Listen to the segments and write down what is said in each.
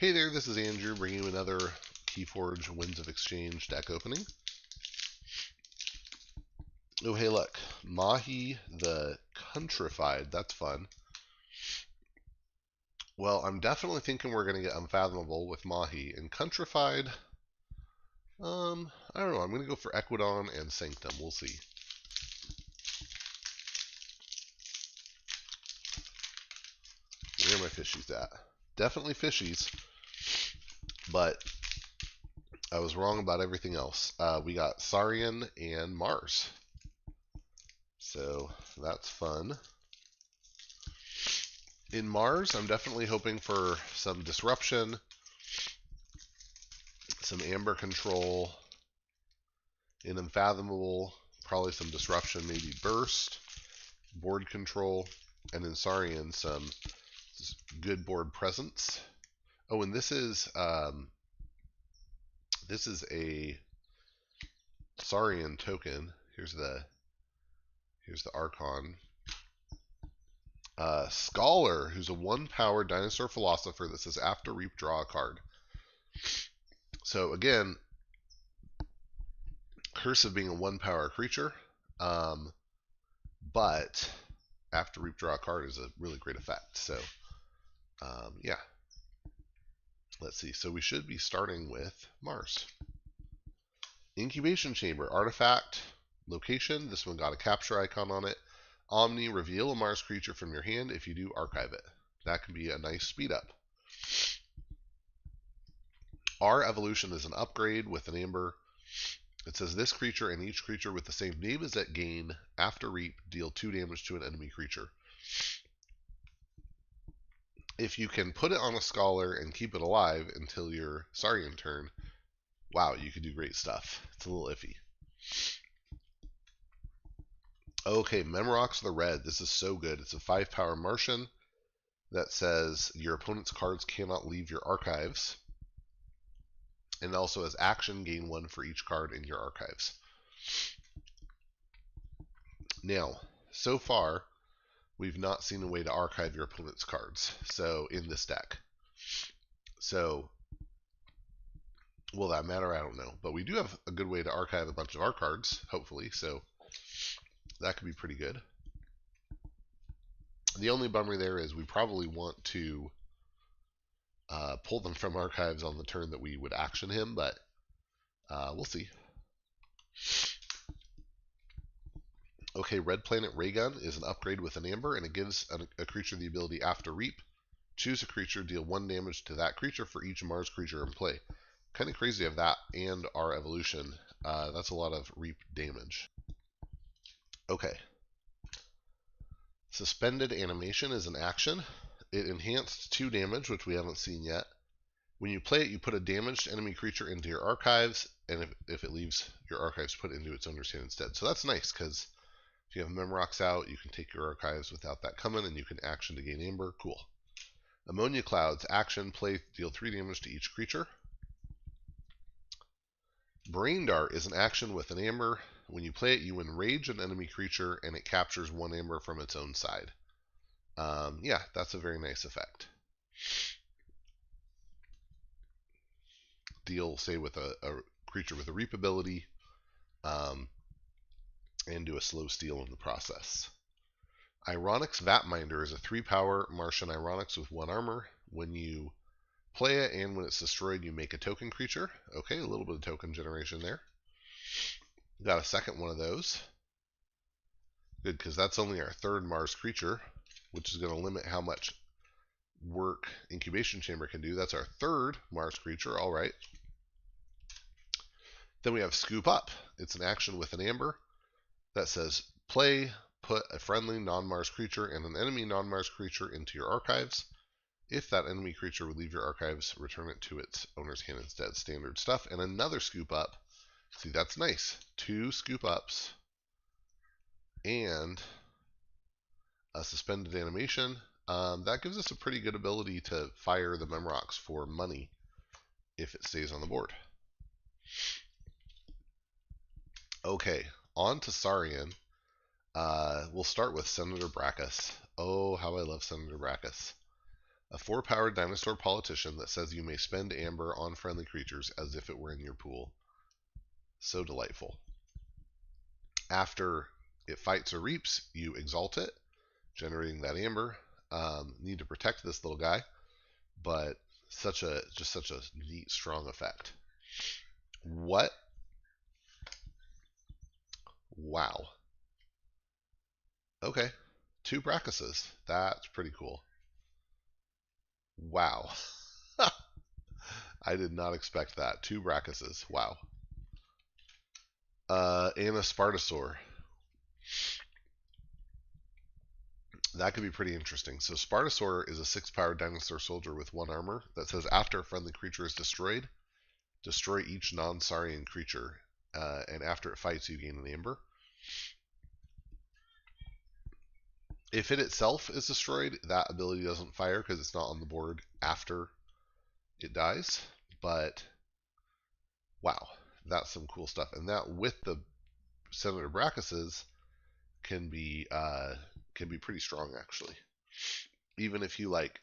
Hey there, this is Andrew bringing you another Keyforge Winds of Exchange deck opening. Oh, hey, look. Mahl the Countrified. That's fun. Well, I'm definitely thinking we're going to get Unfathomable with Mahl. And Countrified, I don't know. I'm going to go for Equidon and Sanctum. We'll see. Where are my fishies at? Definitely fishies, but I was wrong about everything else. We got Saurian and Mars. So that's fun. In Mars, I'm definitely hoping for some disruption, some aember control. In Unfathomable, probably some disruption, maybe burst, board control, and in Saurian, some good board presence. Oh, and this is a Saurian token. Here's the Archon. Scholar, who's a 1-power dinosaur philosopher that says after reap, draw a card. So again, curse of being a 1-power creature, but after reap, draw a card is a really great effect. So yeah, let's see. So we should be starting with Mars. Incubation Chamber, artifact, location. This one got a capture icon on it. Omni, reveal a Mars creature from your hand. If you do, archive it. That can be a nice speed up. Our evolution is an upgrade with an aember. It says this creature and each creature with the same name as that gain after reap deal 2 damage to an enemy creature. If you can put it on a scholar and keep it alive until your Saurian turn, wow, you can do great stuff. It's a little iffy. Okay, Memrox the Red. This is so good. It's a 5-power Martian that says your opponent's cards cannot leave your archives. And also as action, gain 1 for each card in your archives. Now, so far, we've not seen a way to archive your opponent's cards. So in this deck. So will that matter? I don't know. But we do have a good way to archive a bunch of our cards, hopefully. So that could be pretty good. The only bummer there is we probably want to pull them from archives on the turn that we would action him, but we'll see. Okay, Red Planet Raygun is an upgrade with an aember, and it gives a creature the ability after reap. Choose a creature, deal 1 damage to that creature for each Mars creature in play. Kind of crazy of that and our evolution. That's a lot of reap damage. Okay. Suspended Animation is an action. It enhanced 2 damage, which we haven't seen yet. When you play it, you put a damaged enemy creature into your archives, and if it leaves your archives, put it into its owner's hand instead. So that's nice, because if you have Memrox out, you can take your archives without that coming, and you can action to gain aember. Cool. Ammonia Clouds, action, play, deal 3 damage to each creature. Brain Dart is an action with an aember. When you play it, you enrage an enemy creature, and it captures 1 aember from its own side. Yeah, that's a very nice effect. Deal, say, with a creature with a reap ability, and do a slow steal in the process. Ironix Vatminder is a 3-power Martian Ironix with 1 armor. When you play it and when it's destroyed, you make a token creature. Okay, a little bit of token generation there. Got a second one of those. Good, because that's only our 3rd Mars creature, which is going to limit how much work Incubation Chamber can do. That's our 3rd Mars creature. All right. Then we have Scoop Up. It's an action with an aember that says play, put a friendly non-Mars creature and an enemy non-Mars creature into your archives. If that enemy creature would leave your archives, return it to its owner's hand instead. Standard stuff. And another Scoop Up. See, that's nice. 2 Scoop Ups and a Suspended Animation. That gives us a pretty good ability to fire the Memrox for money if it stays on the board. Okay, on to Saurian. We'll start with Senator Brackus. Oh, how I love Senator Brackus. A 4-power dinosaur politician that says you may spend amber on friendly creatures as if it were in your pool. So delightful. After it fights or reaps, you exalt it, generating that amber. Need to protect this little guy, but just such a neat, strong effect. What? Wow. Okay. 2 Brackuses. That's pretty cool. Wow. I did not expect that. 2 Brackuses. Wow. And a Spartosaur. That could be pretty interesting. So Spartosaur is a 6-powered dinosaur soldier with 1 armor that says after a friendly creature is destroyed, destroy each non-Saurian creature, and after it fights, you gain an amber. If it itself is destroyed, that ability doesn't fire because it's not on the board after it dies. But wow, that's some cool stuff. And that with the Senator Brackuses can be pretty strong actually. Even if you like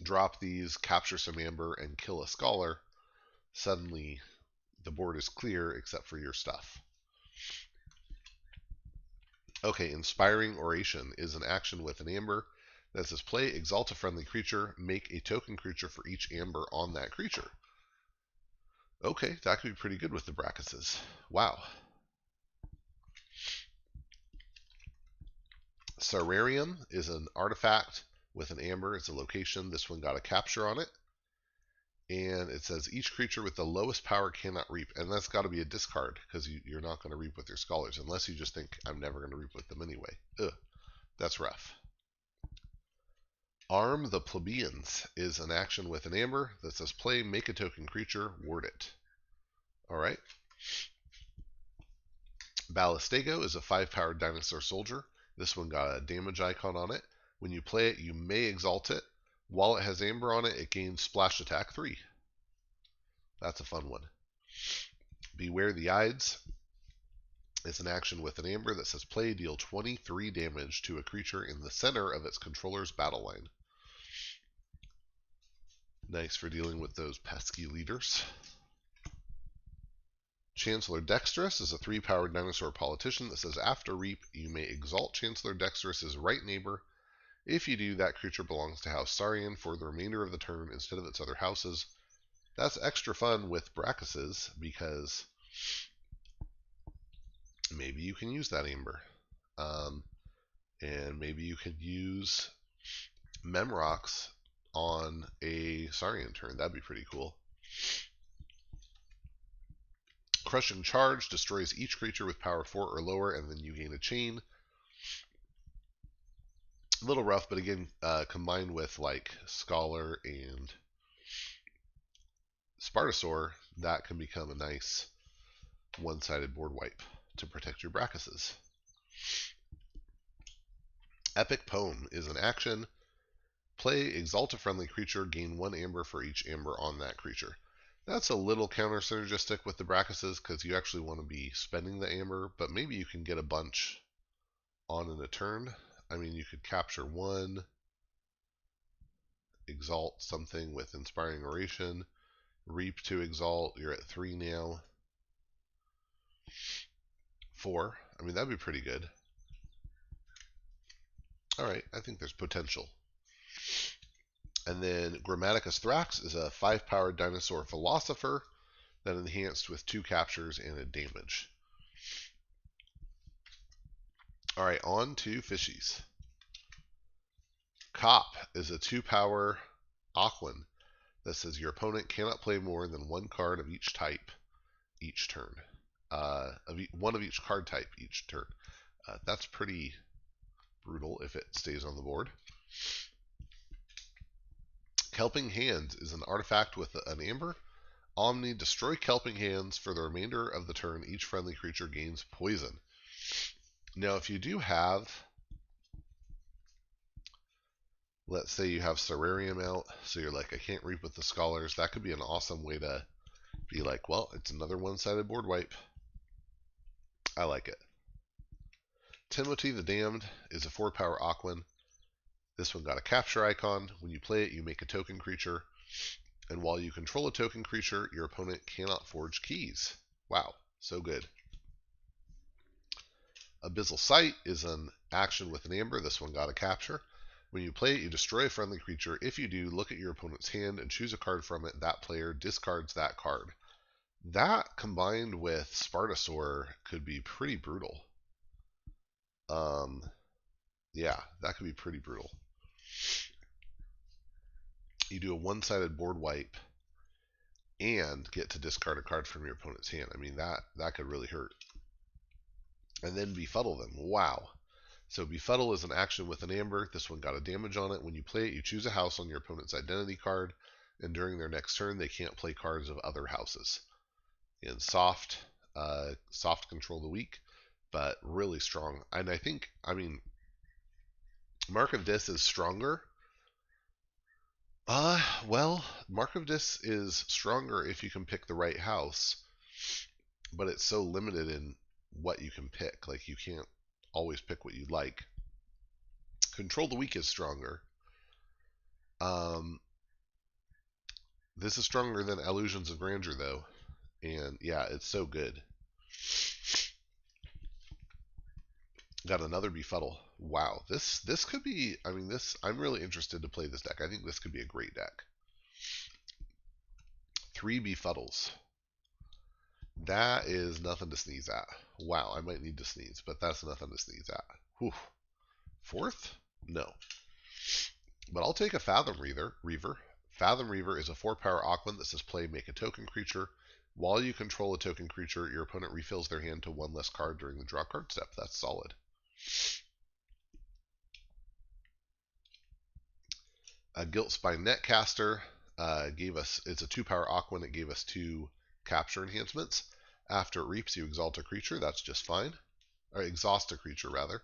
drop these, capture some amber, and kill a scholar, suddenly the board is clear except for your stuff. Okay, Inspiring Oration is an action with an amber that says play exalt a friendly creature, make a token creature for each amber on that creature. Okay, that could be pretty good with the Brackuses. Wow. Saurian is an artifact with an amber. It's a location. This one got a capture on it. And it says each creature with the lowest power cannot reap. And that's got to be a discard because you're not going to reap with your scholars unless you just think I'm never going to reap with them anyway. Ugh, that's rough. Arm the Plebeians is an action with an amber that says play, make a token creature, ward it. Alright. Ballistego is a 5-powered dinosaur soldier. This one got a damage icon on it. When you play it, you may exalt it. While it has amber on it, it gains splash attack 3. That's a fun one. Beware the Ides is an action with an amber that says play, deal 23 damage to a creature in the center of its controller's battle line. Nice for dealing with those pesky leaders. Chancellor Dexterous is a 3-powered dinosaur politician that says after reap, you may exalt Chancellor Dexterous's right neighbor. If you do, that creature belongs to House Saurian for the remainder of the turn instead of its other houses. That's extra fun with Brackuses because maybe you can use that amber. And maybe you could use Memrocks on a Saurian turn. That'd be pretty cool. Crushing Charge destroys each creature with power 4 or lower, and then you gain a chain. A little rough, but again, combined with like Scholar and Spartosaur, that can become a nice one-sided board wipe to protect your Brackuses. Epic Poem is an action. Play, exalt a friendly creature, gain 1 amber for each amber on that creature. That's a little counter synergistic with the Brackuses because you actually want to be spending the amber, but maybe you can get a bunch on in a turn. I mean, you could capture 1, exalt something with Inspiring Oration, reap to exalt, you're at 3 now. 4, I mean, that'd be pretty good. Alright, I think there's potential. And then Grammaticus Thrax is a 5-powered dinosaur philosopher that enhanced with 2 captures and a damage. Alright, on to fishies. Cop is a 2-power Aquan that says your opponent cannot play more than 1 card of each type each turn. One of each card type each turn. That's pretty brutal if it stays on the board. Kelping Hands is an artifact with an amber. Omni, destroy Kelping Hands for the remainder of the turn. Each friendly creature gains poison. Now, if you do have, let's say you have Saurian out, so you're like, I can't reap with the Scholars, that could be an awesome way to be like, well, it's another one-sided board wipe. I like it. Timothy the Damned is a 4-power Aquan This one got a capture icon. When you play it, you make a token creature. And while you control a token creature, your opponent cannot forge keys. Wow, so good. Abyssal Sight is an action with an aember. This one got a capture. When you play it, you destroy a friendly creature. If you do, look at your opponent's hand and choose a card from it. That player discards that card. That combined with Spartasaur could be pretty brutal. Yeah, that could be pretty brutal. You do a one-sided board wipe and get to discard a card from your opponent's hand. I mean, that could really hurt. And then Befuddle them. Wow. So Befuddle is an action with an aember. This one got a damage on it. When you play it, you choose a house on your opponent's identity card, and during their next turn, they can't play cards of other houses. In soft control the weak, but really strong. And I mean, Mark of Dis is stronger. Well, Mark of Dis is stronger if you can pick the right house, but it's so limited in what you can pick. Like, you can't always pick what you'd like. Control the Weak is stronger. This is stronger than Illusions of Grandeur, though. And yeah, it's so good. Got another Befuddle. Wow, this could be. I mean, I'm really interested to play this deck. I think this could be a great deck. 3 Befuddles. That is nothing to sneeze at. Wow, I might need to sneeze, but that's nothing to sneeze at. Whew. 4th? No. But I'll take a Fathom Reaver. Fathom Reaver is a 4-power Aquan that says play, make a token creature. While you control a token creature, your opponent refills their hand to 1 less card during the draw card step. That's solid. A Guiltspine Netcaster it's a 2-power Aquan. It gave us 2 capture enhancements. After it reaps, you exalt a creature. That's just fine. Or exhaust a creature, rather.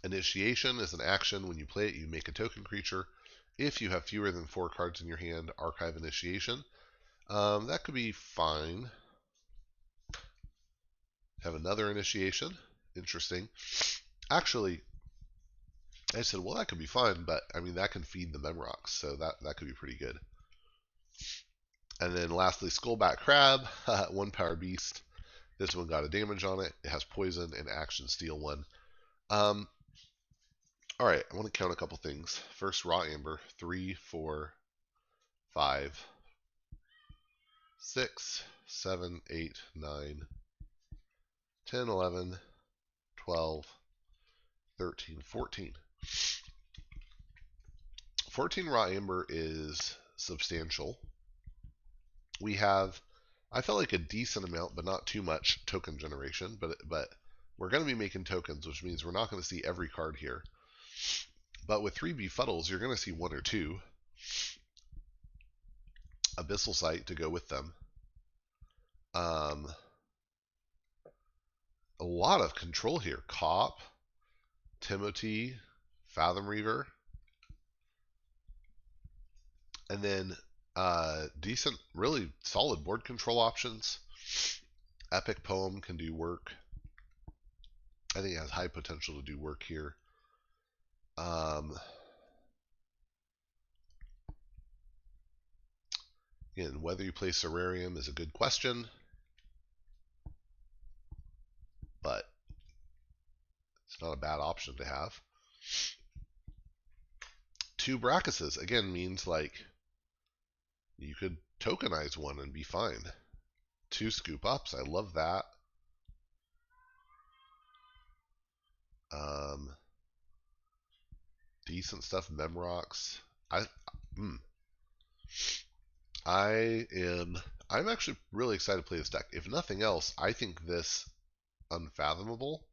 Initiation is an action. When you play it, you make a token creature. If you have fewer than 4 cards in your hand, archive Initiation. That could be fine. Have another Initiation. Interesting. Actually, I said, well, that could be fine, but I mean, that can feed the Memrocks, so that could be pretty good. And then lastly, Skullback Crab, 1-power beast. This one got a damage on it. It has poison and action steal 1. All right, I want to count a couple things. First, raw aember. 3, 4, 5, 6, 7, 8, 9, 10, 11, 12, 13, 14. 14 raw aember is substantial. We have, I felt like a decent amount, but not too much token generation. But we're going to be making tokens, which means we're not going to see every card here. But with 3 Befuddles, you're going to see 1 or 2. Abyssal Sight to go with them. A lot of control here. Cop, Timothy, Fathom Reaver. And then decent, really solid board control options. Epic Poem can do work. I think it has high potential to do work here. Again, whether you play Saurian is a good question, but it's not a bad option to have. 2 Brackuses, again, means like you could tokenize 1 and be fine. 2 Scoop Ups, I love that. Decent stuff, Memrocks. I'm actually really excited to play this deck. If nothing else, I think this Unfathomable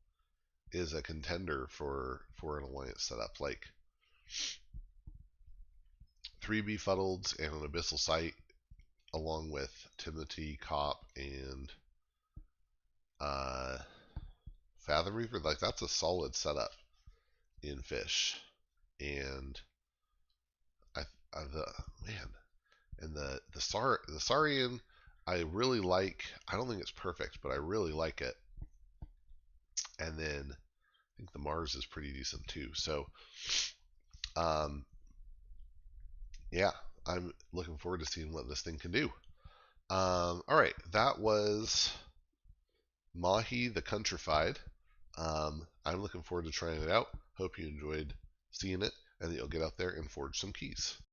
is a contender for an alliance setup. Like 3 Befuddleds and an Abyssal Sight, along with Timothy, Cop, and Fathom Reaver. Like, that's a solid setup in Fish. And the Saurian, I really like. I don't think it's perfect, but I really like it. And then think the Mars is pretty decent too. So, yeah, I'm looking forward to seeing what this thing can do. All right, that was Mahl the Countrified. I'm looking forward to trying it out. Hope you enjoyed seeing it and that you'll get out there and forge some keys.